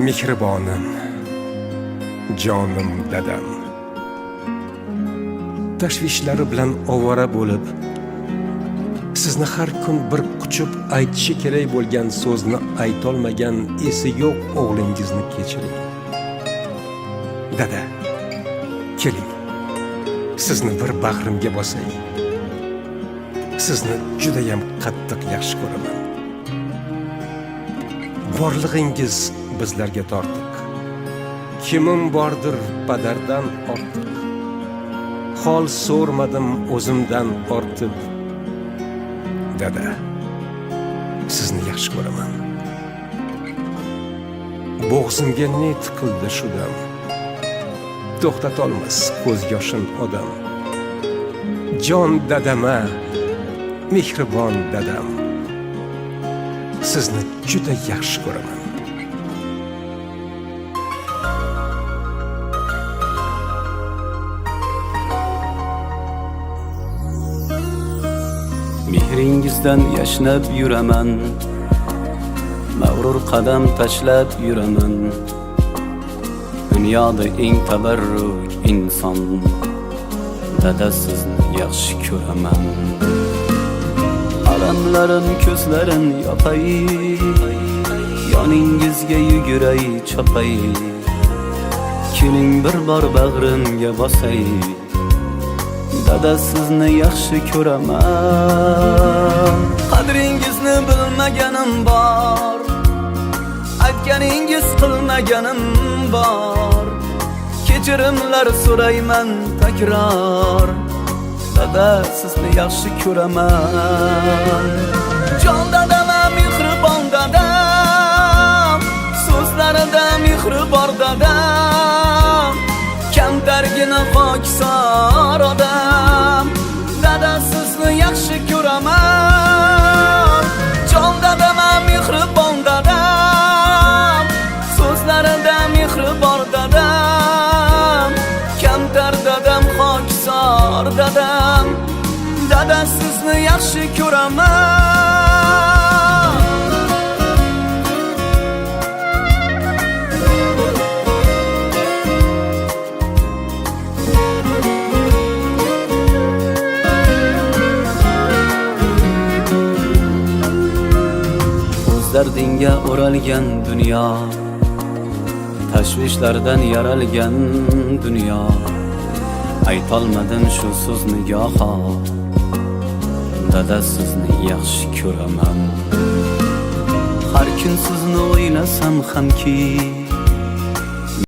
mehribonim, jonim dadam. Tashvishlari bilan ovora bo'lib, sizni har kun bir quchib aytishi kerak bo'lgan so'zni aytolmagan esi yo'q o'g'lingizni kechiring. Dada, keling, sizni bir bag'rimga bosay. Sizni juda ham qattiq yaxshi ko'raman. Borlig'ingiz bizlarga tortiq. Kimim bordir padardan ortiq. Hol so'rmadim o'zimdan ortib. Dada, sizni yaxshi ko'raman. Bo'g'zimga ne tiqildi shu dam. To'xtatolmas ko'z yoshim odam. Jon dadama, mehribon dadam. Sizni juda yaxshi ko'raman. Mehringizdan yashnab yuraman, mag'rur qadam tashlab yuraman. Dunyoda eng tabarruk inson, dada sizni yaxshi ko'raman. Alamlarim ko'zlarim yopay, yoningizga yuguray chopay. Keling bir bor bag'rimga bosay, dada sizni yaxshi ko'raman. Qadringizni bilmaganim bor, aytganingiz qilmaganim bor. Kechirimlar so'rayman takror, dada sizni yaxshi ko'raman. Jon dadam, mehribon dadam, so'zlarida mehri bor dadam. Kamtargina pokisor odam, dada sizni yaxshi ko'raman. Jon dadam, mehribon dadam, so'zlarida mehri bor dadam. Kamtar dadam, pokisor dadam, dada sizni yaxshi ko'raman. Dardinga o'ralgan dunyo, tashvishlardan yaralgan dunyo. Aytolmadim shu so'zni goho, dada sizni yaxshi ko'raman. Har kun sizni o'ylasam hamki,